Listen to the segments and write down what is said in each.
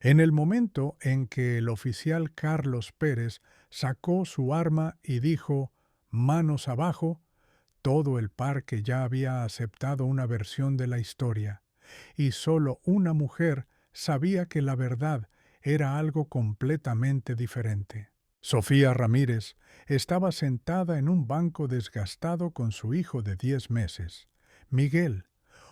En el momento en que el oficial Carlos Pérez sacó su arma y dijo «manos abajo», todo el parque ya había aceptado una versión de la historia, y solo una mujer sabía que la verdad era algo completamente diferente. Sofía Ramírez estaba sentada en un banco desgastado con su hijo de 10 meses, Miguel,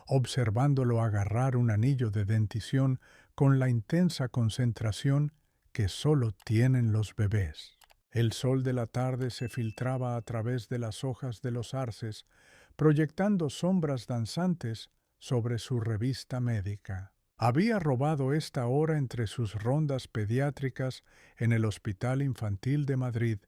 observándolo agarrar un anillo de dentición con la intensa concentración que solo tienen los bebés. El sol de la tarde se filtraba a través de las hojas de los arces, proyectando sombras danzantes sobre su revista médica. Había robado esta hora entre sus rondas pediátricas en el Hospital Infantil de Madrid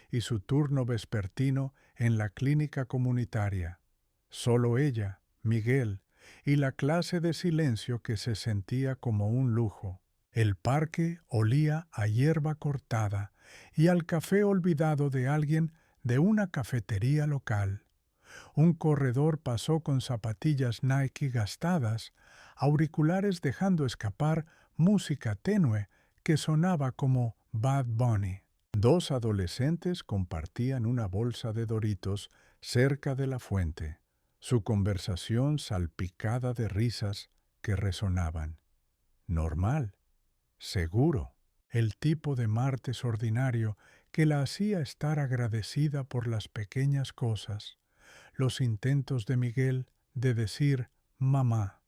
y su turno vespertino en la clínica comunitaria. Solo ella, Miguel, y la clase de silencio que se sentía como un lujo. El parque olía a hierba cortada y al café olvidado de alguien de una cafetería local. Un corredor pasó con zapatillas Nike gastadas, auriculares dejando escapar música tenue que sonaba como Bad Bunny. Dos adolescentes compartían una bolsa de Doritos cerca de la fuente, su conversación salpicada de risas que resonaban. Normal, seguro, el tipo de martes ordinario que la hacía estar agradecida por las pequeñas cosas, los intentos de Miguel de decir mamá,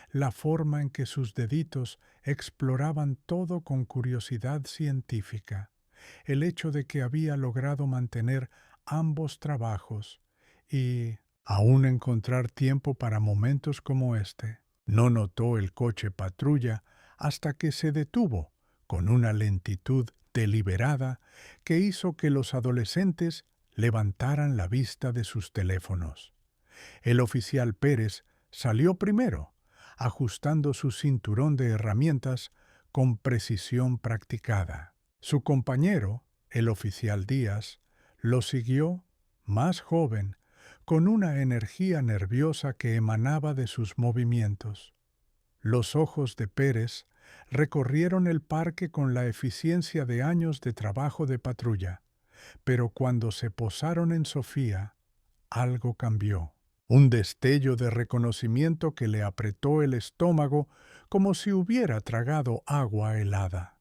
la forma en que sus deditos exploraban todo con curiosidad científica, el hecho de que había logrado mantener ambos trabajos y aún encontrar tiempo para momentos como este. No notó el coche patrulla hasta que se detuvo con una lentitud deliberada que hizo que los adolescentes levantaran la vista de sus teléfonos. El oficial Pérez salió primero, ajustando su cinturón de herramientas con precisión practicada. Su compañero, el oficial Díaz, lo siguió, más joven, con una energía nerviosa que emanaba de sus movimientos. Los ojos de Pérez recorrieron el parque con la eficiencia de años de trabajo de patrulla, pero cuando se posaron en Sofía, algo cambió. Un destello de reconocimiento que le apretó el estómago como si hubiera tragado agua helada.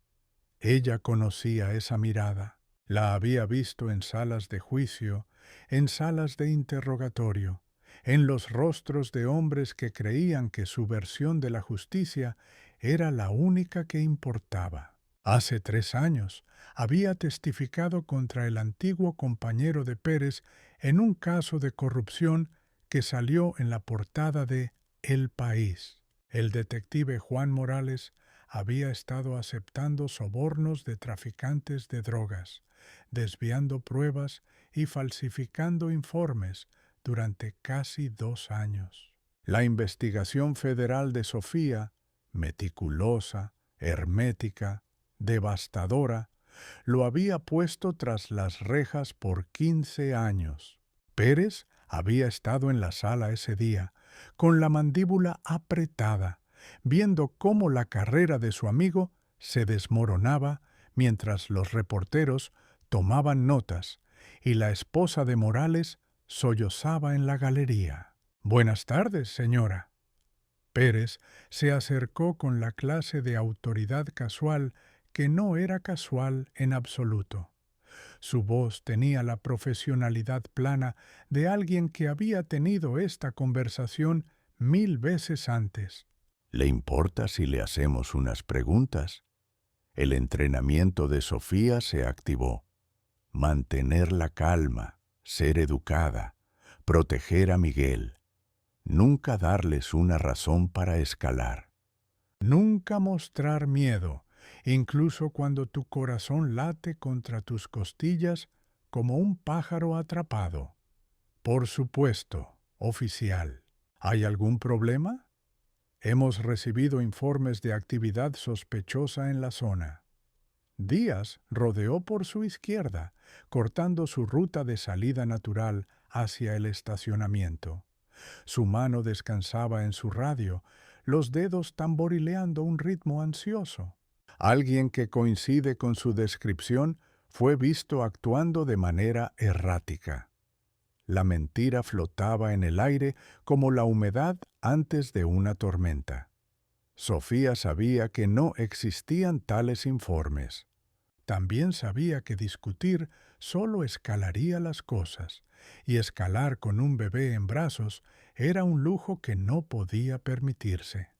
Ella conocía esa mirada. La había visto en salas de juicio, en salas de interrogatorio, en los rostros de hombres que creían que su versión de la justicia era la única que importaba. Hace 3 años había testificado contra el antiguo compañero de Pérez en un caso de corrupción que salió en la portada de El País. El detective Juan Morales había estado aceptando sobornos de traficantes de drogas, desviando pruebas y falsificando informes durante casi 2 años. La investigación federal de Sofía, meticulosa, hermética, devastadora, lo había puesto tras las rejas por 15 años. Pérez había estado en la sala ese día, con la mandíbula apretada, viendo cómo la carrera de su amigo se desmoronaba mientras los reporteros tomaban notas y la esposa de Morales sollozaba en la galería. «Buenas tardes, señora». Pérez se acercó con la clase de autoridad casual que no era casual en absoluto. Su voz tenía la profesionalidad plana de alguien que había tenido esta conversación 1000 veces antes. ¿Le importa si le hacemos unas preguntas? El entrenamiento de Sofía se activó. Mantener la calma, ser educada, proteger a Miguel. Nunca darles una razón para escalar. Nunca mostrar miedo, incluso cuando tu corazón late contra tus costillas como un pájaro atrapado. Por supuesto, oficial. ¿Hay algún problema? Hemos recibido informes de actividad sospechosa en la zona. Díaz rodeó por su izquierda, cortando su ruta de salida natural hacia el estacionamiento. Su mano descansaba en su radio, los dedos tamborileando un ritmo ansioso. Alguien que coincide con su descripción fue visto actuando de manera errática. La mentira flotaba en el aire como la humedad antes de una tormenta. Sofía sabía que no existían tales informes. También sabía que discutir solo escalaría las cosas, y escalar con un bebé en brazos era un lujo que no podía permitirse.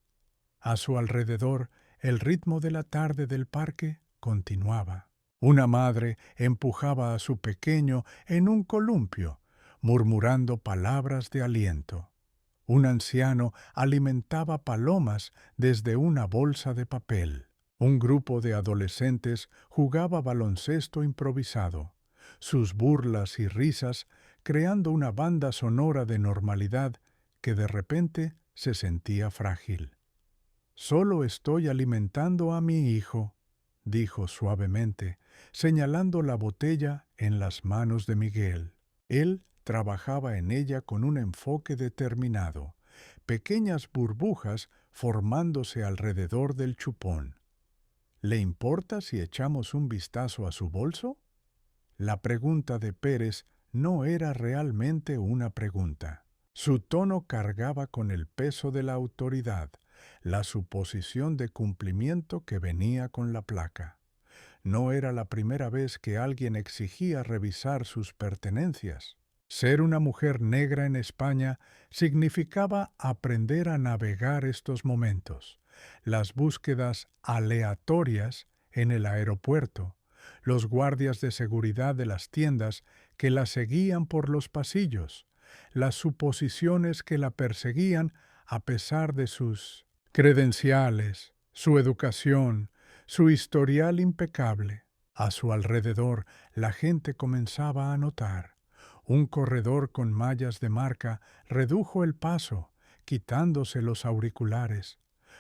A su alrededor, el ritmo de la tarde del parque continuaba. Una madre empujaba a su pequeño en un columpio, murmurando palabras de aliento. Un anciano alimentaba palomas desde una bolsa de papel. Un grupo de adolescentes jugaba baloncesto improvisado, sus burlas y risas creando una banda sonora de normalidad que de repente se sentía frágil. «Solo estoy alimentando a mi hijo», dijo suavemente, señalando la botella en las manos de Miguel. Él trabajaba en ella con un enfoque determinado, pequeñas burbujas formándose alrededor del chupón. «¿Le importa si echamos un vistazo a su bolso?» La pregunta de Pérez no era realmente una pregunta. Su tono cargaba con el peso de la autoridad, la suposición de cumplimiento que venía con la placa. No era la primera vez que alguien exigía revisar sus pertenencias. Ser una mujer negra en España significaba aprender a navegar estos momentos, las búsquedas aleatorias en el aeropuerto, los guardias de seguridad de las tiendas que la seguían por los pasillos, las suposiciones que la perseguían a pesar de sus credenciales, su educación, su historial impecable. A su alrededor, la gente comenzaba a notar. Un corredor con mallas de marca redujo el paso, quitándose los auriculares.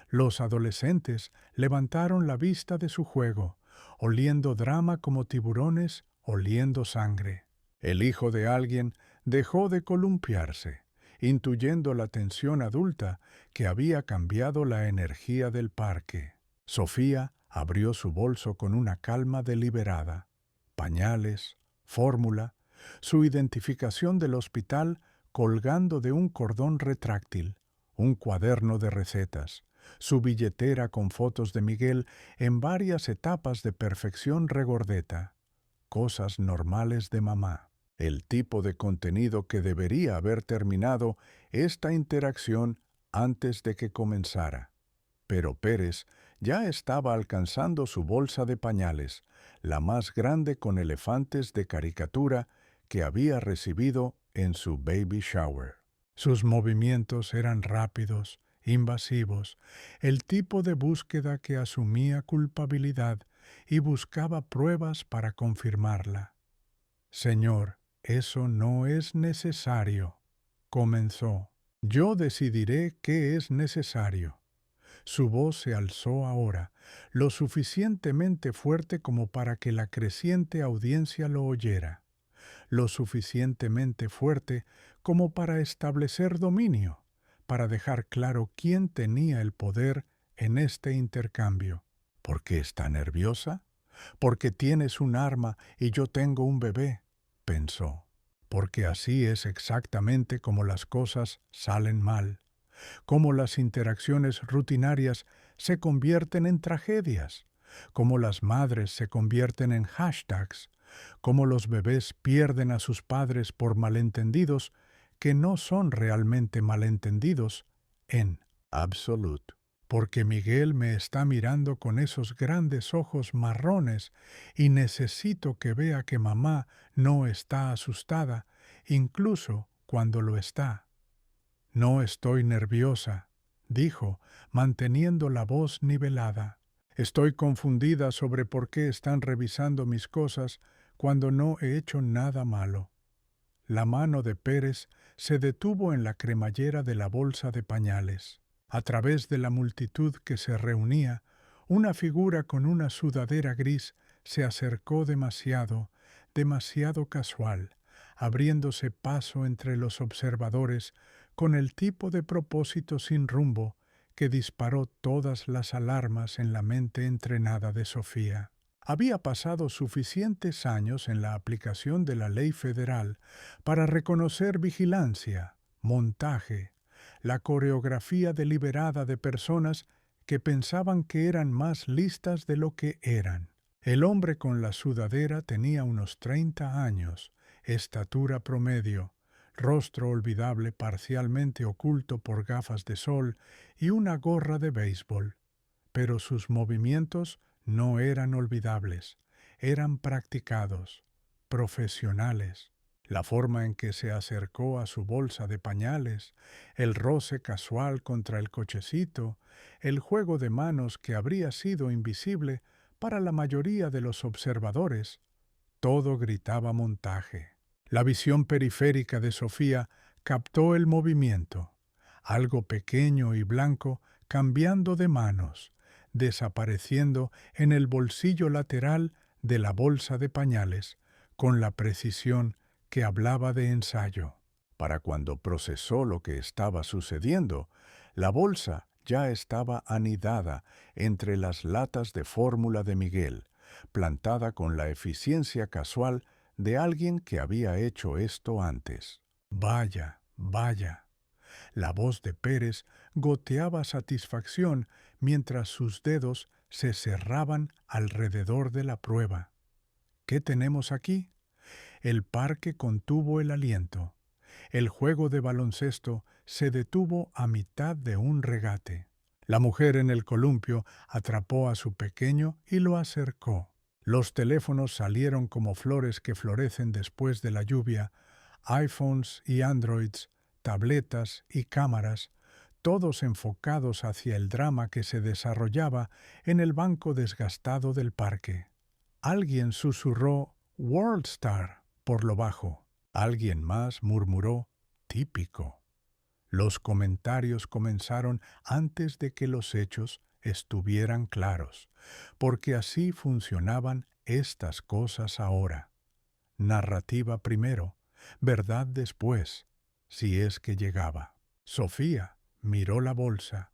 Los adolescentes levantaron la vista de su juego, oliendo drama como tiburones, oliendo sangre. El hijo de alguien dejó de columpiarse, intuyendo la tensión adulta que había cambiado la energía del parque. Sofía abrió su bolso con una calma deliberada. Pañales, fórmula, su identificación del hospital colgando de un cordón retráctil, un cuaderno de recetas, su billetera con fotos de Miguel en varias etapas de perfección regordeta, cosas normales de mamá. El tipo de contenido que debería haber terminado esta interacción antes de que comenzara. Pero Pérez ya estaba alcanzando su bolsa de pañales, la más grande con elefantes de caricatura que había recibido en su baby shower. Sus movimientos eran rápidos, invasivos, el tipo de búsqueda que asumía culpabilidad y buscaba pruebas para confirmarla. «Señor, eso no es necesario», comenzó. «Yo decidiré qué es necesario». Su voz se alzó ahora, lo suficientemente fuerte como para que la creciente audiencia lo oyera, lo suficientemente fuerte como para establecer dominio, para dejar claro quién tenía el poder en este intercambio. «¿Por qué está nerviosa? Porque tienes un arma y yo tengo un bebé», pensó. «Porque así es exactamente como las cosas salen mal, cómo las interacciones rutinarias se convierten en tragedias, cómo las madres se convierten en hashtags, cómo los bebés pierden a sus padres por malentendidos que no son realmente malentendidos en absoluto. Porque Miguel me está mirando con esos grandes ojos marrones y necesito que vea que mamá no está asustada, incluso cuando lo está». «No estoy nerviosa», dijo, manteniendo la voz nivelada. «Estoy confundida sobre por qué están revisando mis cosas cuando no he hecho nada malo». La mano de Pérez se detuvo en la cremallera de la bolsa de pañales. A través de la multitud que se reunía, una figura con una sudadera gris se acercó demasiado casual, abriéndose paso entre los observadores con el tipo de propósito sin rumbo que disparó todas las alarmas en la mente entrenada de Sofía. Había pasado suficientes años en la aplicación de la ley federal para reconocer vigilancia, montaje, la coreografía deliberada de personas que pensaban que eran más listas de lo que eran. El hombre con la sudadera tenía unos 30 años, estatura promedio, rostro olvidable parcialmente oculto por gafas de sol y una gorra de béisbol. Pero sus movimientos no eran olvidables, eran practicados, profesionales. La forma en que se acercó a su bolsa de pañales, el roce casual contra el cochecito, el juego de manos que habría sido invisible para la mayoría de los observadores, todo gritaba montaje. La visión periférica de Sofía captó el movimiento, algo pequeño y blanco cambiando de manos, desapareciendo en el bolsillo lateral de la bolsa de pañales, con la precisión que hablaba de ensayo. Para cuando procesó lo que estaba sucediendo, la bolsa ya estaba anidada entre las latas de fórmula de Miguel, plantada con la eficiencia casual de alguien que había hecho esto antes. Vaya, vaya. La voz de Pérez goteaba satisfacción mientras sus dedos se cerraban alrededor de la prueba. ¿Qué tenemos aquí? El parque contuvo el aliento. El juego de baloncesto se detuvo a mitad de un regate. La mujer en el columpio atrapó a su pequeño y lo acercó. Los teléfonos salieron como flores que florecen después de la lluvia, iPhones y Androids, tabletas y cámaras, todos enfocados hacia el drama que se desarrollaba en el banco desgastado del parque. Alguien susurró «WorldStar» por lo bajo. Alguien más murmuró «típico». Los comentarios comenzaron antes de que los hechos estuvieran claros, porque así funcionaban estas cosas ahora. Narrativa primero, verdad después, si es que llegaba. Sofía miró la bolsa,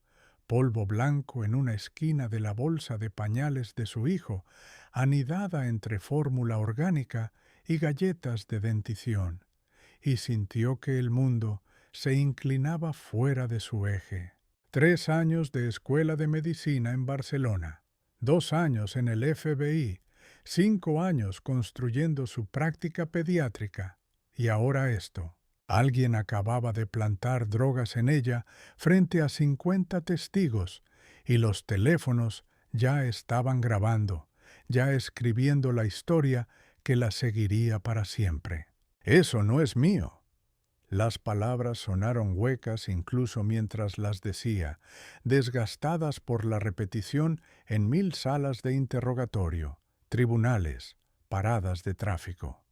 polvo blanco en una esquina de la bolsa de pañales de su hijo, anidada entre fórmula orgánica y galletas de dentición, y sintió que el mundo se inclinaba fuera de su eje. 3 años de escuela de medicina en Barcelona, 2 años en el FBI, 5 años construyendo su práctica pediátrica, y ahora esto. Alguien acababa de plantar drogas en ella frente a 50 testigos, y los teléfonos ya estaban grabando, ya escribiendo la historia que la seguiría para siempre. «Eso no es mío». Las palabras sonaron huecas incluso mientras las decía, desgastadas por la repetición en 1000 salas de interrogatorio, tribunales, paradas de tráfico.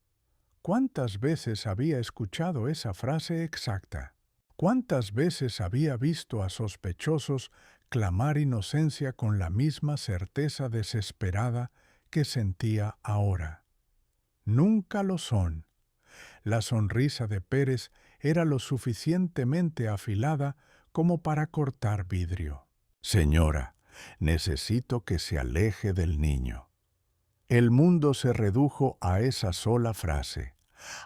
¿Cuántas veces había escuchado esa frase exacta? ¿Cuántas veces había visto a sospechosos clamar inocencia con la misma certeza desesperada que sentía ahora? Nunca lo son. La sonrisa de Pérez era lo suficientemente afilada como para cortar vidrio. «Señora, necesito que se aleje del niño». El mundo se redujo a esa sola frase.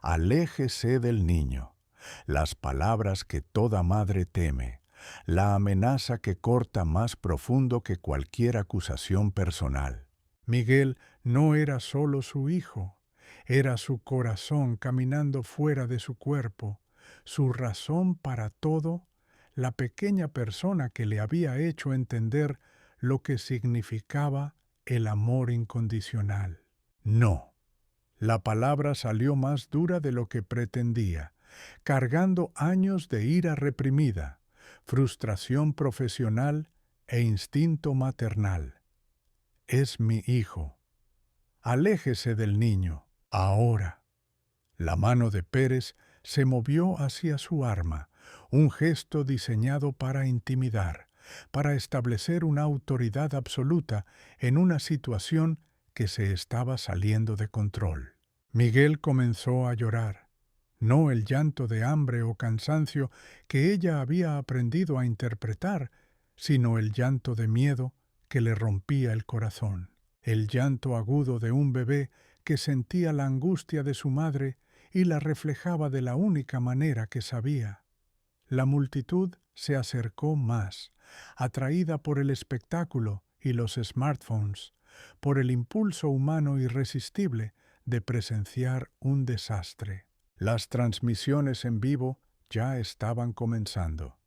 «Aléjese del niño». Las palabras que toda madre teme, la amenaza que corta más profundo que cualquier acusación personal. Miguel no era solo su hijo. Era su corazón caminando fuera de su cuerpo, su razón para todo, la pequeña persona que le había hecho entender lo que significaba el amor incondicional. No. La palabra salió más dura de lo que pretendía, cargando años de ira reprimida, frustración profesional e instinto maternal. «Es mi hijo. Aléjese del niño. Ahora». La mano de Pérez se movió hacia su arma, un gesto diseñado para intimidar, para establecer una autoridad absoluta en una situación que se estaba saliendo de control. Miguel comenzó a llorar, no el llanto de hambre o cansancio que ella había aprendido a interpretar, sino el llanto de miedo que le rompía el corazón, el llanto agudo de un bebé que sentía la angustia de su madre y la reflejaba de la única manera que sabía. La multitud se acercó más, atraída por el espectáculo y los smartphones, por el impulso humano irresistible de presenciar un desastre. Las transmisiones en vivo ya estaban comenzando.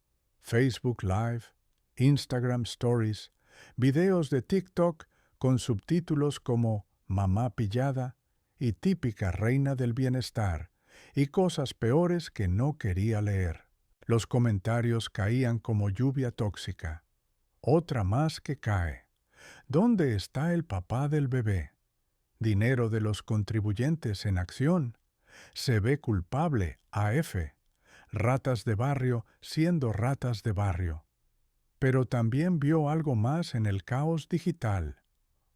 Facebook Live, Instagram Stories, videos de TikTok con subtítulos como Mamá pillada y típica reina del bienestar, y cosas peores que no quería leer. Los comentarios caían como lluvia tóxica. Otra más que cae. ¿Dónde está el papá del bebé? Dinero de los contribuyentes en acción. Se ve culpable, AF. Ratas de barrio siendo ratas de barrio. Pero también vio algo más en el caos digital.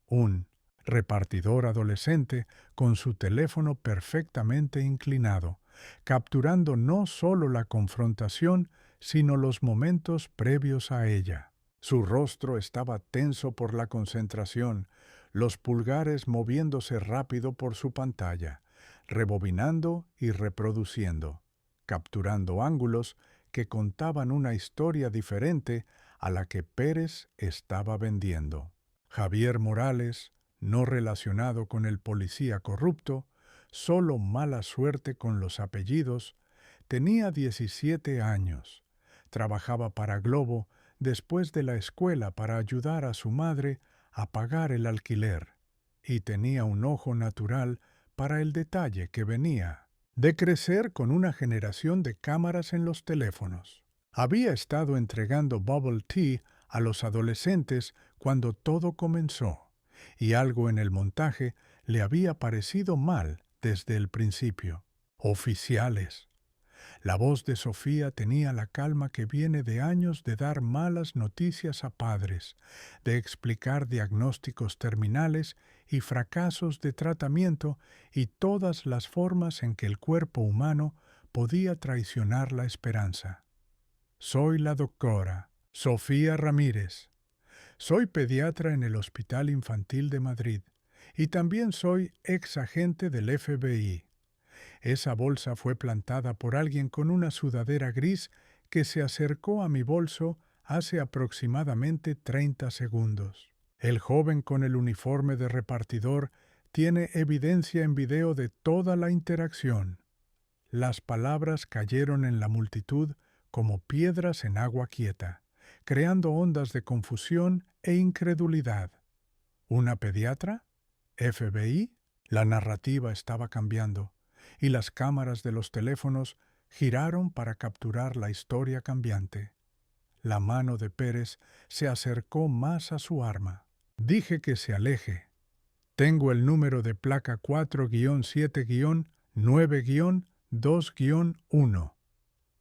Un repartidor adolescente con su teléfono perfectamente inclinado, capturando no solo la confrontación, sino los momentos previos a ella. Su rostro estaba tenso por la concentración, los pulgares moviéndose rápido por su pantalla, rebobinando y reproduciendo, capturando ángulos que contaban una historia diferente a la que Pérez estaba vendiendo. Javier Morales, no relacionado con el policía corrupto, solo mala suerte con los apellidos, tenía 17 años. Trabajaba para Globo después de la escuela para ayudar a su madre a pagar el alquiler, y tenía un ojo natural para el detalle que venía de crecer con una generación de cámaras en los teléfonos. Había estado entregando bubble tea a los adolescentes cuando todo comenzó, y algo en el montaje le había parecido mal desde el principio. Oficiales. La voz de Sofía tenía la calma que viene de años de dar malas noticias a padres, de explicar diagnósticos terminales y fracasos de tratamiento y todas las formas en que el cuerpo humano podía traicionar la esperanza. Soy la doctora Sofía Ramírez. Soy pediatra en el Hospital Infantil de Madrid y también soy ex agente del FBI. Esa bolsa fue plantada por alguien con una sudadera gris que se acercó a mi bolso hace aproximadamente 30 segundos. El joven con el uniforme de repartidor tiene evidencia en video de toda la interacción. Las palabras cayeron en la multitud como piedras en agua quieta, creando ondas de confusión e incredulidad. ¿Una pediatra? ¿FBI? La narrativa estaba cambiando, y las cámaras de los teléfonos giraron para capturar la historia cambiante. La mano de Pérez se acercó más a su arma. Dije que se aleje. Tengo el número de placa 4-7-9-2-1.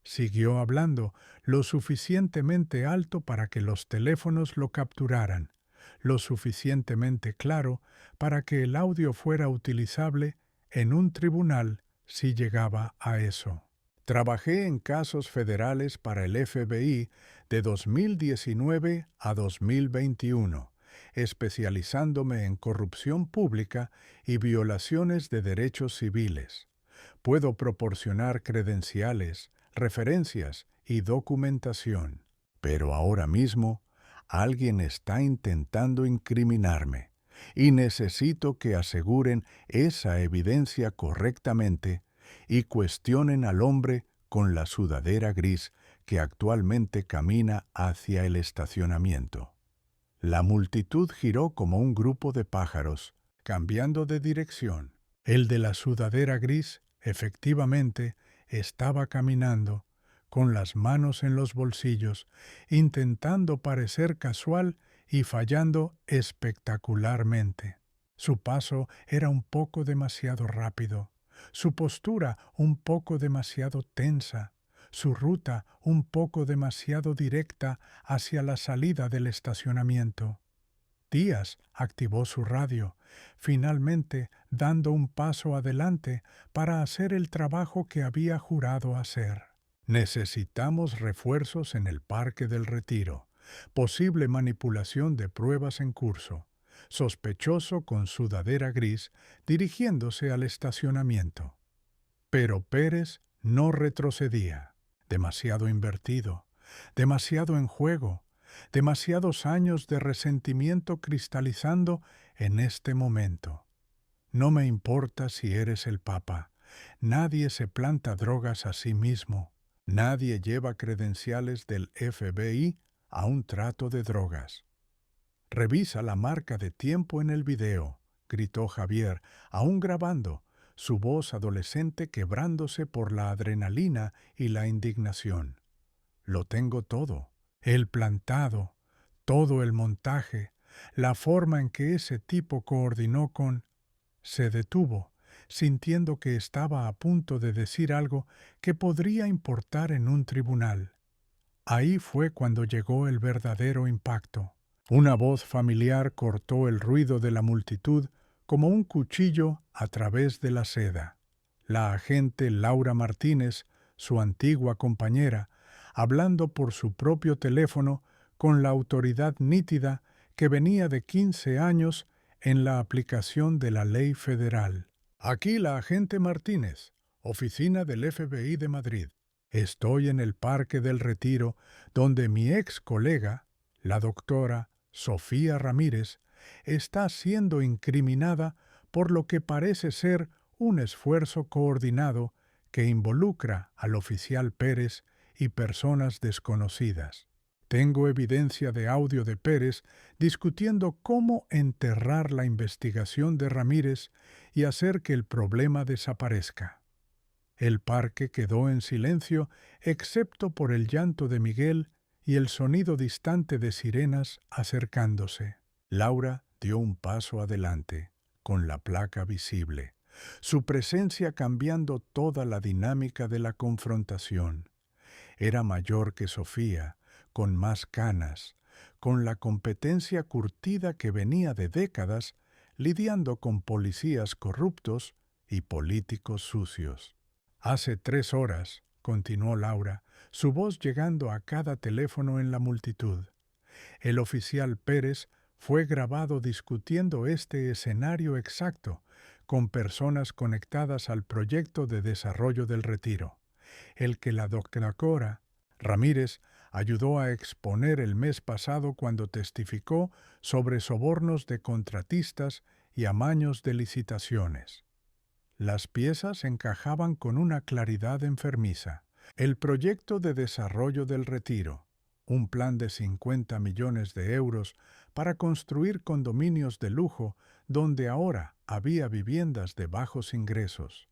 Siguió hablando, lo suficientemente alto para que los teléfonos lo capturaran, lo suficientemente claro para que el audio fuera utilizable en un tribunal si llegaba a eso. Trabajé en casos federales para el FBI de 2019 a 2021, especializándome en corrupción pública y violaciones de derechos civiles. Puedo proporcionar credenciales, referencias y documentación. Pero ahora mismo, alguien está intentando incriminarme y necesito que aseguren esa evidencia correctamente y cuestionen al hombre con la sudadera gris que actualmente camina hacia el estacionamiento. La multitud giró como un grupo de pájaros, cambiando de dirección. El de la sudadera gris, efectivamente, estaba caminando, con las manos en los bolsillos, intentando parecer casual y fallando espectacularmente. Su paso era un poco demasiado rápido, su postura un poco demasiado tensa, su ruta un poco demasiado directa hacia la salida del estacionamiento. Díaz activó su radio, finalmente dando un paso adelante para hacer el trabajo que había jurado hacer. Necesitamos refuerzos en el Parque del Retiro, posible manipulación de pruebas en curso, sospechoso con sudadera gris dirigiéndose al estacionamiento. Pero Pérez no retrocedía. Demasiado invertido, demasiado en juego, demasiados años de resentimiento cristalizando en este momento. No me importa si eres el Papa. Nadie se planta drogas a sí mismo. Nadie lleva credenciales del FBI a un trato de drogas. Revisa la marca de tiempo en el video, gritó Javier, aún grabando, su voz adolescente quebrándose por la adrenalina y la indignación. Lo tengo todo. El plantado, todo el montaje, la forma en que ese tipo coordinó con... Se detuvo, sintiendo que estaba a punto de decir algo que podría importar en un tribunal. Ahí fue cuando llegó el verdadero impacto. Una voz familiar cortó el ruido de la multitud como un cuchillo a través de la seda. La agente Laura Martínez, su antigua compañera, hablando por su propio teléfono con la autoridad nítida que venía de 15 años en la aplicación de la ley federal. Aquí la agente Martínez, oficina del FBI de Madrid. Estoy en el Parque del Retiro, donde mi ex colega, la doctora Sofía Ramírez, está siendo incriminada por lo que parece ser un esfuerzo coordinado que involucra al oficial Pérez y personas desconocidas. Tengo evidencia de audio de Pérez discutiendo cómo enterrar la investigación de Ramírez y hacer que el problema desaparezca. El parque quedó en silencio excepto por el llanto de Miguel y el sonido distante de sirenas acercándose. Laura dio un paso adelante, con la placa visible, su presencia cambiando toda la dinámica de la confrontación. Era mayor que Sofía, con más canas, con la competencia curtida que venía de décadas lidiando con policías corruptos y políticos sucios. Hace 3 horas, continuó Laura, su voz llegando a cada teléfono en la multitud. El oficial Pérez fue grabado discutiendo este escenario exacto con personas conectadas al proyecto de desarrollo del Retiro, el que la doctora Ramírez ayudó a exponer el mes pasado cuando testificó sobre sobornos de contratistas y amaños de licitaciones. Las piezas encajaban con una claridad enfermiza. El proyecto de desarrollo del Retiro, un plan de 50 millones de euros para construir condominios de lujo donde ahora había viviendas de bajos ingresos,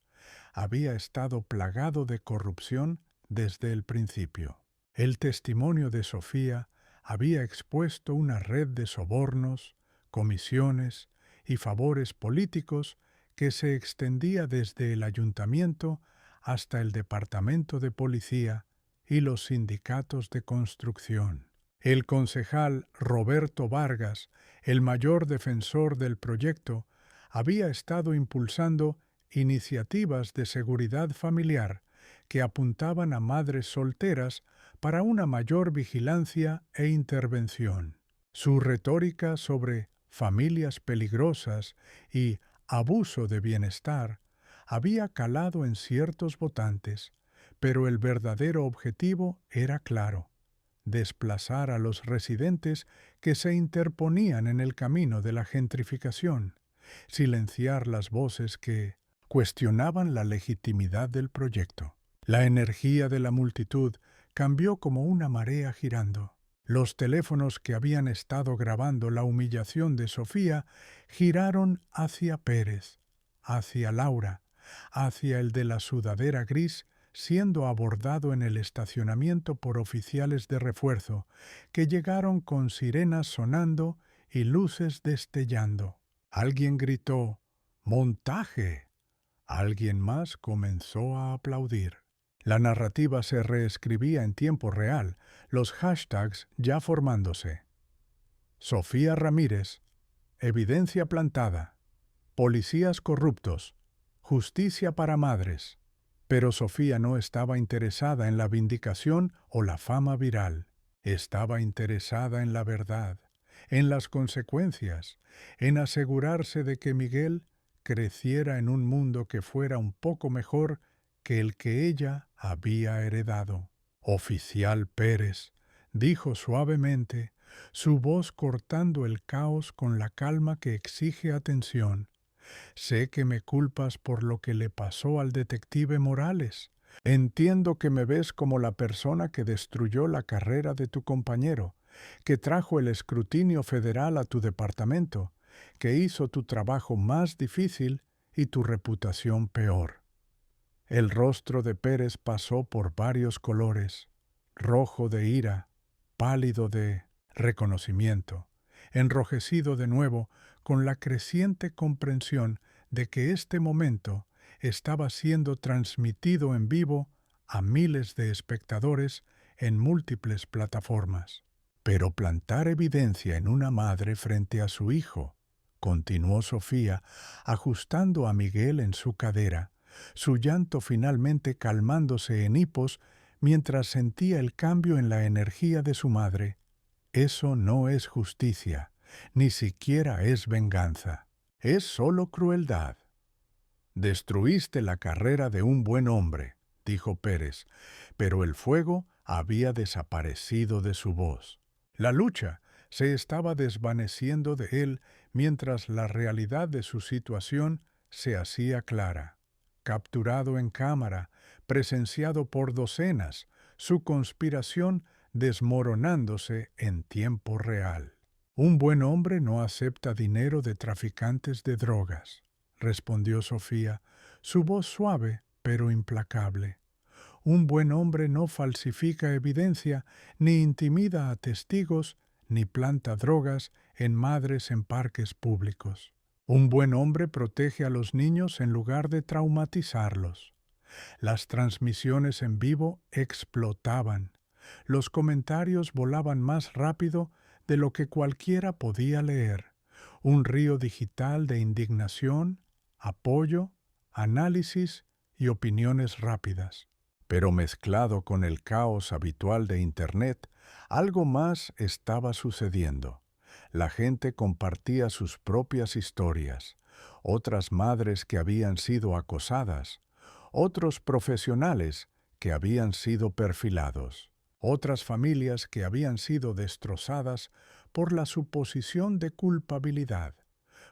había estado plagado de corrupción desde el principio. El testimonio de Sofía había expuesto una red de sobornos, comisiones y favores políticos que se extendía desde el ayuntamiento hasta el departamento de policía y los sindicatos de construcción. El concejal Roberto Vargas, el mayor defensor del proyecto, había estado impulsando iniciativas de seguridad familiar que apuntaban a madres solteras para una mayor vigilancia e intervención. Su retórica sobre familias peligrosas y abuso de bienestar había calado en ciertos votantes, pero el verdadero objetivo era claro: desplazar a los residentes que se interponían en el camino de la gentrificación, silenciar las voces que cuestionaban la legitimidad del proyecto. La energía de la multitud cambió como una marea girando. Los teléfonos que habían estado grabando la humillación de Sofía giraron hacia Pérez, hacia Laura, hacia el de la sudadera gris, siendo abordado en el estacionamiento por oficiales de refuerzo, que llegaron con sirenas sonando y luces destellando. Alguien gritó «¡Montaje!». Alguien más comenzó a aplaudir. La narrativa se reescribía en tiempo real, los hashtags ya formándose. Sofía Ramírez, evidencia plantada, policías corruptos, justicia para madres. Pero Sofía no estaba interesada en la vindicación o la fama viral. Estaba interesada en la verdad, en las consecuencias, en asegurarse de que Miguel creciera en un mundo que fuera un poco mejor que el que ella había heredado. Oficial Pérez, dijo suavemente, su voz cortando el caos con la calma que exige atención. Sé que me culpas por lo que le pasó al detective Morales. Entiendo que me ves como la persona que destruyó la carrera de tu compañero, que trajo el escrutinio federal a tu departamento, que hizo tu trabajo más difícil y tu reputación peor. El rostro de Pérez pasó por varios colores, rojo de ira, pálido de reconocimiento, enrojecido de nuevo con la creciente comprensión de que este momento estaba siendo transmitido en vivo a miles de espectadores en múltiples plataformas. Pero plantar evidencia en una madre frente a su hijo, continuó Sofía, ajustando a Miguel en su cadera, su llanto finalmente calmándose en hipos mientras sentía el cambio en la energía de su madre. Eso no es justicia, ni siquiera es venganza. Es solo crueldad. Destruiste la carrera de un buen hombre, dijo Pérez, pero el fuego había desaparecido de su voz. La lucha se estaba desvaneciendo de él mientras la realidad de su situación se hacía clara. Capturado en cámara, presenciado por docenas, su conspiración desmoronándose en tiempo real. Un buen hombre no acepta dinero de traficantes de drogas, respondió Sofía, su voz suave pero implacable. Un buen hombre no falsifica evidencia, ni intimida a testigos, ni planta drogas en madres en parques públicos. Un buen hombre protege a los niños en lugar de traumatizarlos. Las transmisiones en vivo explotaban. Los comentarios volaban más rápido de lo que cualquiera podía leer. Un río digital de indignación, apoyo, análisis y opiniones rápidas. Pero mezclado con el caos habitual de Internet, algo más estaba sucediendo. La gente compartía sus propias historias, otras madres que habían sido acosadas, otros profesionales que habían sido perfilados, otras familias que habían sido destrozadas por la suposición de culpabilidad,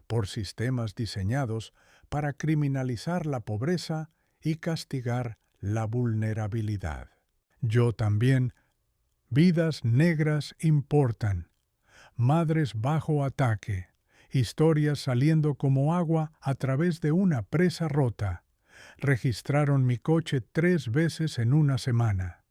por sistemas diseñados para criminalizar la pobreza y castigar la vulnerabilidad. Yo también, vidas negras importan, madres bajo ataque, historias saliendo como agua a través de una presa rota. Registraron mi coche 3 veces en una semana.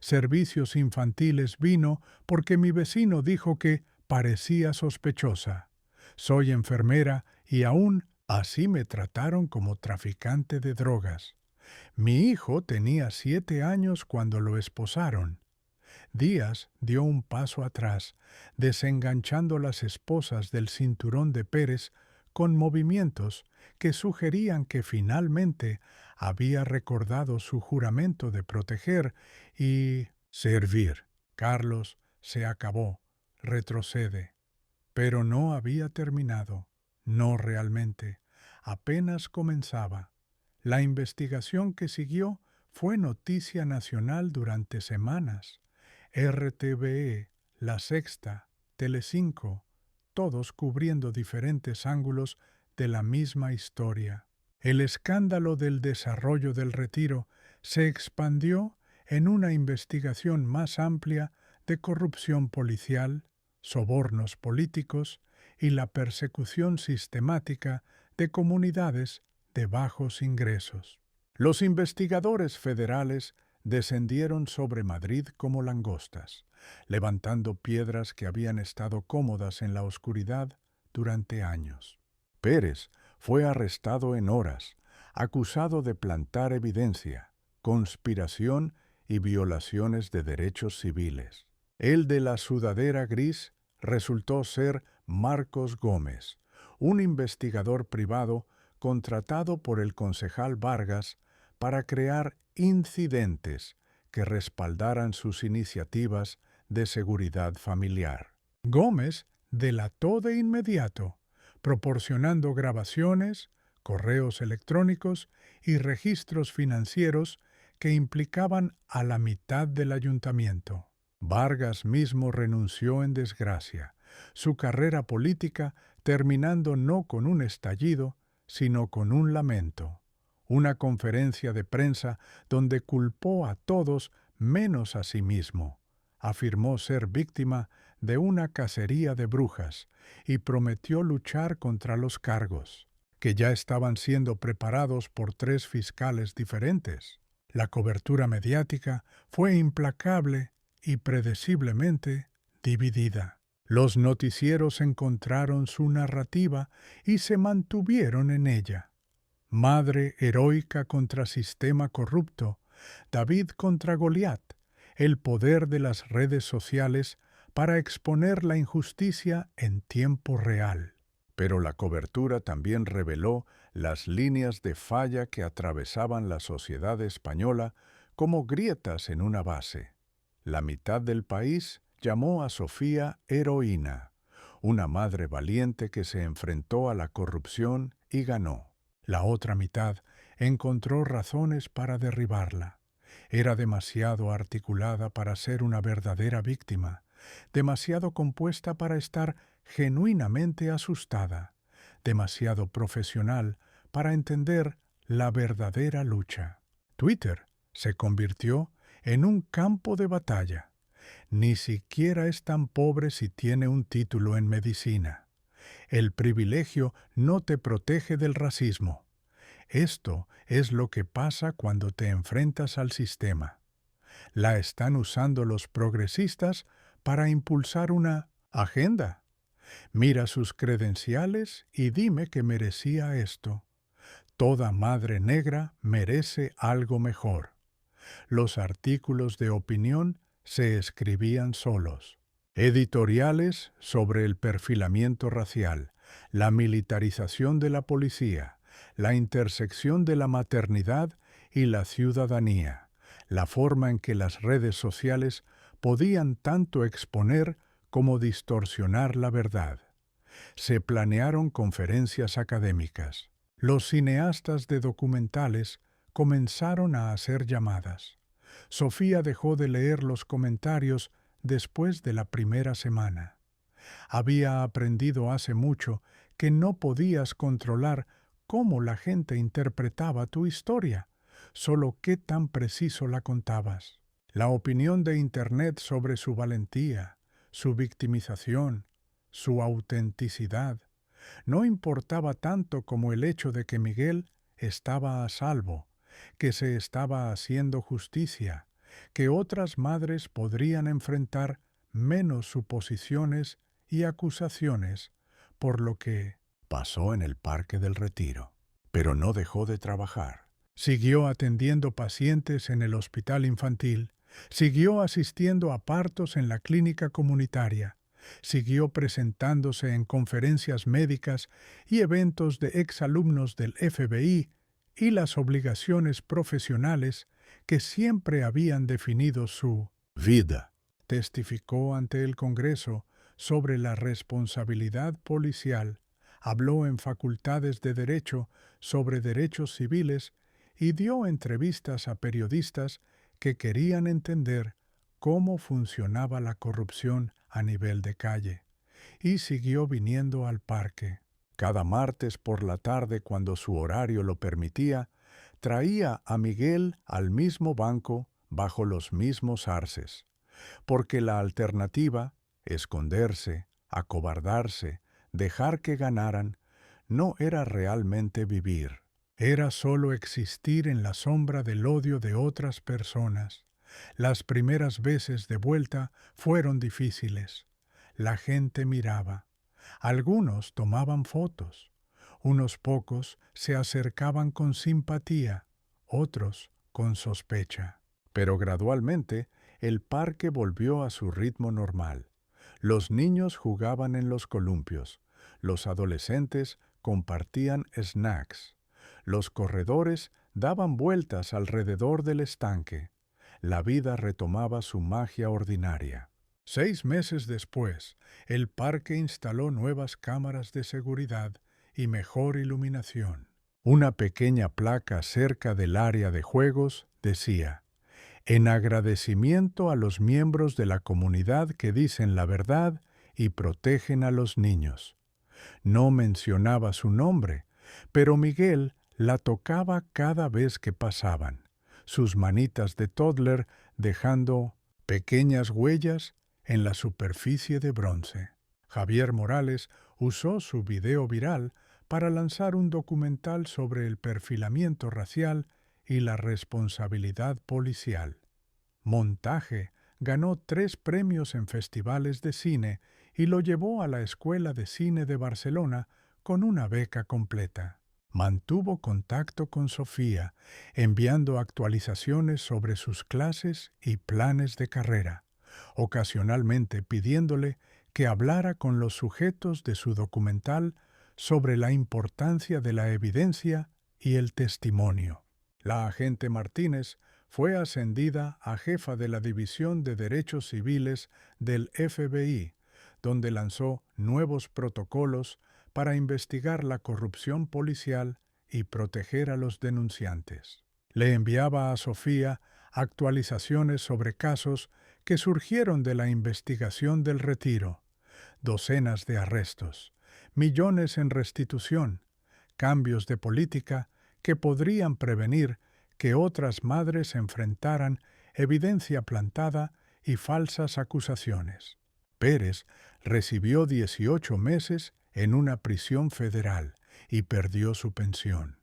Servicios Infantiles vino porque mi vecino dijo que parecía sospechosa. Soy enfermera y aún así me trataron como traficante de drogas. Mi hijo tenía 7 años cuando lo esposaron. Díaz dio un paso atrás, desenganchando las esposas del cinturón de Pérez con movimientos que sugerían que finalmente había recordado su juramento de proteger y servir. Carlos se acabó, retrocede. Pero no había terminado, no realmente, apenas comenzaba. La investigación que siguió fue noticia nacional durante semanas. RTVE, La Sexta, Telecinco, todos cubriendo diferentes ángulos de la misma historia. El escándalo del desarrollo del Retiro se expandió en una investigación más amplia de corrupción policial, sobornos políticos y la persecución sistemática de comunidades de bajos ingresos. Los investigadores federales descendieron sobre Madrid como langostas, levantando piedras que habían estado cómodas en la oscuridad durante años. Pérez fue arrestado en horas, acusado de plantar evidencia, conspiración y violaciones de derechos civiles. El de la sudadera gris resultó ser Marcos Gómez, un investigador privado contratado por el concejal Vargas para crear incidentes que respaldaran sus iniciativas de seguridad familiar. Gómez delató de inmediato, proporcionando grabaciones, correos electrónicos y registros financieros que implicaban a la mitad del ayuntamiento. Vargas mismo renunció en desgracia, su carrera política terminando no con un estallido, sino con un lamento. Una conferencia de prensa donde culpó a todos menos a sí mismo. Afirmó ser víctima de una cacería de brujas y prometió luchar contra los cargos, que ya estaban siendo preparados por 3 fiscales diferentes. La cobertura mediática fue implacable y predeciblemente dividida. Los noticieros encontraron su narrativa y se mantuvieron en ella. Madre heroica contra sistema corrupto, David contra Goliat, el poder de las redes sociales para exponer la injusticia en tiempo real. Pero la cobertura también reveló las líneas de falla que atravesaban la sociedad española como grietas en una base. La mitad del país llamó a Sofía heroína, una madre valiente que se enfrentó a la corrupción y ganó. La otra mitad encontró razones para derribarla. Era demasiado articulada para ser una verdadera víctima, demasiado compuesta para estar genuinamente asustada, demasiado profesional para entender la verdadera lucha. Twitter se convirtió en un campo de batalla. Ni siquiera es tan pobre si tiene un título en medicina. El privilegio no te protege del racismo. Esto es lo que pasa cuando te enfrentas al sistema. La están usando los progresistas para impulsar una agenda. Mira sus credenciales y dime que merecía esto. Toda madre negra merece algo mejor. Los artículos de opinión se escribían solos. Editoriales sobre el perfilamiento racial, la militarización de la policía, la intersección de la maternidad y la ciudadanía, la forma en que las redes sociales podían tanto exponer como distorsionar la verdad. Se planearon conferencias académicas. Los cineastas de documentales comenzaron a hacer llamadas. Sofía dejó de leer los comentarios después de la primera semana. Había aprendido hace mucho que no podías controlar cómo la gente interpretaba tu historia, solo qué tan preciso la contabas. La opinión de Internet sobre su valentía, su victimización, su autenticidad, no importaba tanto como el hecho de que Miguel estaba a salvo, que se estaba haciendo justicia, que otras madres podrían enfrentar menos suposiciones y acusaciones por lo que pasó en el Parque del Retiro. Pero no dejó de trabajar. Siguió atendiendo pacientes en el hospital infantil, siguió asistiendo a partos en la clínica comunitaria, siguió presentándose en conferencias médicas y eventos de exalumnos del FBI y las obligaciones profesionales que siempre habían definido su vida. Testificó ante el Congreso sobre la responsabilidad policial, habló en facultades de Derecho sobre derechos civiles y dio entrevistas a periodistas que querían entender cómo funcionaba la corrupción a nivel de calle, y siguió viniendo al parque. Cada martes por la tarde, cuando su horario lo permitía, traía a Miguel al mismo banco bajo los mismos arces, porque la alternativa, esconderse, acobardarse, dejar que ganaran, no era realmente vivir. Era solo existir en la sombra del odio de otras personas. Las primeras veces de vuelta fueron difíciles. La gente miraba. Algunos tomaban fotos. Unos pocos se acercaban con simpatía, otros con sospecha. Pero gradualmente el parque volvió a su ritmo normal. Los niños jugaban en los columpios. Los adolescentes compartían snacks. Los corredores daban vueltas alrededor del estanque. La vida retomaba su magia ordinaria. 6 meses después, el parque instaló nuevas cámaras de seguridad y mejor iluminación. Una pequeña placa cerca del área de juegos decía: en agradecimiento a los miembros de la comunidad que dicen la verdad y protegen a los niños. No mencionaba su nombre, pero Miguel la tocaba cada vez que pasaban, sus manitas de toddler dejando pequeñas huellas en la superficie de bronce. Javier Morales usó su video viral para lanzar un documental sobre el perfilamiento racial y la responsabilidad policial. Montaje ganó 3 premios en festivales de cine y lo llevó a la Escuela de Cine de Barcelona con una beca completa. Mantuvo contacto con Sofía, enviando actualizaciones sobre sus clases y planes de carrera, ocasionalmente pidiéndole que hablara con los sujetos de su documental sobre la importancia de la evidencia y el testimonio. La agente Martínez fue ascendida a jefa de la División de Derechos Civiles del FBI, donde lanzó nuevos protocolos para investigar la corrupción policial y proteger a los denunciantes. Le enviaba a Sofía actualizaciones sobre casos que surgieron de la investigación del Retiro, docenas de arrestos, millones en restitución, cambios de política que podrían prevenir que otras madres enfrentaran evidencia plantada y falsas acusaciones. Pérez recibió 18 meses en una prisión federal y perdió su pensión.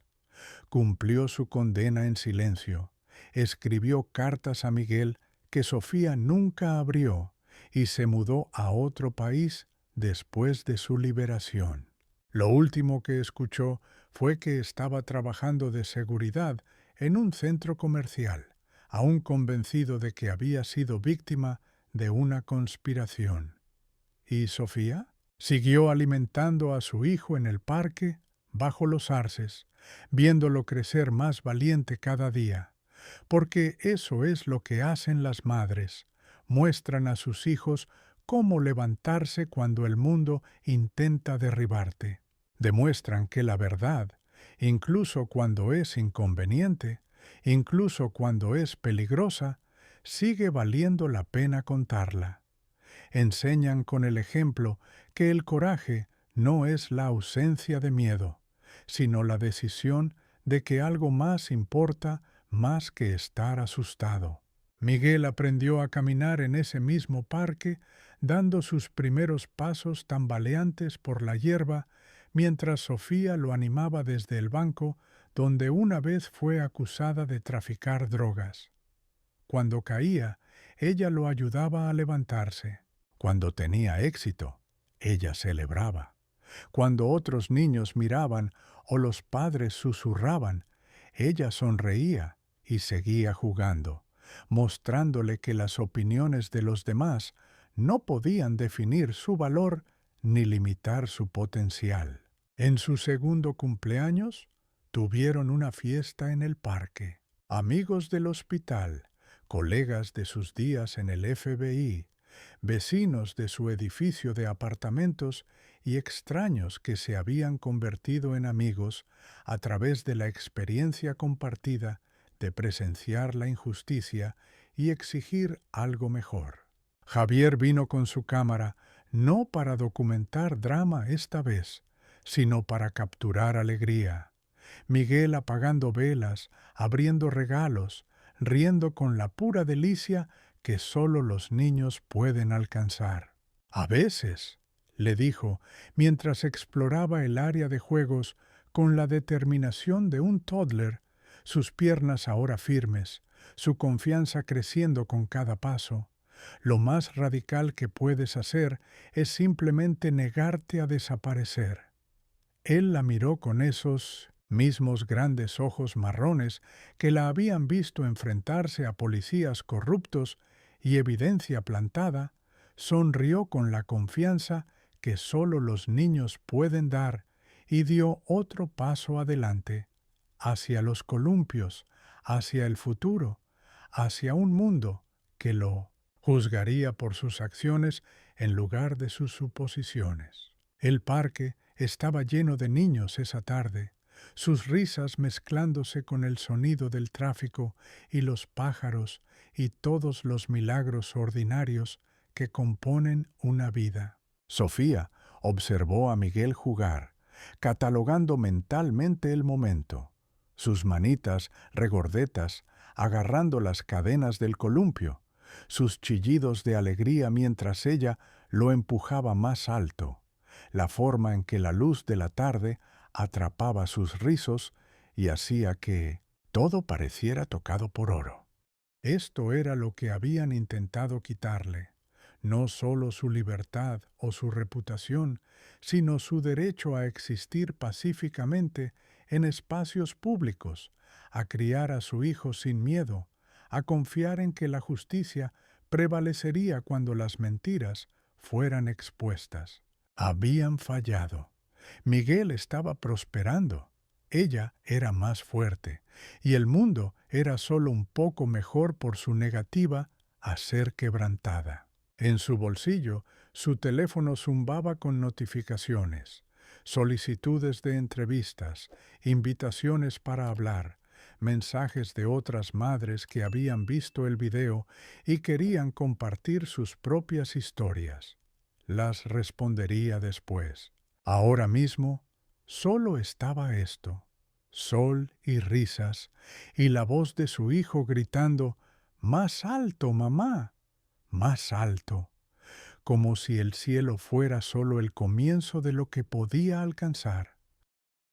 Cumplió su condena en silencio, escribió cartas a Miguel que Sofía nunca abrió y se mudó a otro país después de su liberación. Lo último que escuchó fue que estaba trabajando de seguridad en un centro comercial, aún convencido de que había sido víctima de una conspiración. ¿Y Sofía? Siguió alimentando a su hijo en el parque, bajo los arces, viéndolo crecer más valiente cada día, porque eso es lo que hacen las madres, muestran a sus hijos cómo levantarse cuando el mundo intenta derribarte. Demuestran que la verdad, incluso cuando es inconveniente, incluso cuando es peligrosa, sigue valiendo la pena contarla. Enseñan con el ejemplo que el coraje no es la ausencia de miedo, sino la decisión de que algo más importa más que estar asustado. Miguel aprendió a caminar en ese mismo parque, dando sus primeros pasos tambaleantes por la hierba, mientras Sofía lo animaba desde el banco donde una vez fue acusada de traficar drogas. Cuando caía, ella lo ayudaba a levantarse. Cuando tenía éxito, ella celebraba. Cuando otros niños miraban o los padres susurraban, ella sonreía y seguía jugando, mostrándole que las opiniones de los demás no podían definir su valor ni limitar su potencial. En su segundo cumpleaños, tuvieron una fiesta en el parque. Amigos del hospital, colegas de sus días en el FBI, vecinos de su edificio de apartamentos y extraños que se habían convertido en amigos a través de la experiencia compartida de presenciar la injusticia y exigir algo mejor. Javier vino con su cámara no para documentar drama esta vez, sino para capturar alegría. Miguel apagando velas, abriendo regalos, riendo con la pura delicia que solo los niños pueden alcanzar. A veces, le dijo, mientras exploraba el área de juegos con la determinación de un toddler, sus piernas ahora firmes, su confianza creciendo con cada paso. Lo más radical que puedes hacer es simplemente negarte a desaparecer. Él la miró con esos mismos grandes ojos marrones que la habían visto enfrentarse a policías corruptos y evidencia plantada, sonrió con la confianza que solo los niños pueden dar y dio otro paso adelante, hacia los columpios, hacia el futuro, hacia un mundo que lo Juzgaría por sus acciones en lugar de sus suposiciones. El parque estaba lleno de niños esa tarde, sus risas mezclándose con el sonido del tráfico y los pájaros y todos los milagros ordinarios que componen una vida. Sofía observó a Miguel jugar, catalogando mentalmente el momento, sus manitas regordetas agarrando las cadenas del columpio, sus chillidos de alegría mientras ella lo empujaba más alto, la forma en que la luz de la tarde atrapaba sus rizos y hacía que todo pareciera tocado por oro. Esto era lo que habían intentado quitarle, no solo su libertad o su reputación, sino su derecho a existir pacíficamente en espacios públicos, a criar a su hijo sin miedo, a confiar en que la justicia prevalecería cuando las mentiras fueran expuestas. Habían fallado. Miguel estaba prosperando. Ella era más fuerte, y el mundo era solo un poco mejor por su negativa a ser quebrantada. En su bolsillo, su teléfono zumbaba con notificaciones, solicitudes de entrevistas, invitaciones para hablar, mensajes de otras madres que habían visto el video y querían compartir sus propias historias. Las respondería después. Ahora mismo, solo estaba esto, sol y risas, y la voz de su hijo gritando, «¡Más alto, mamá! ¡Más alto!», como si el cielo fuera solo el comienzo de lo que podía alcanzar.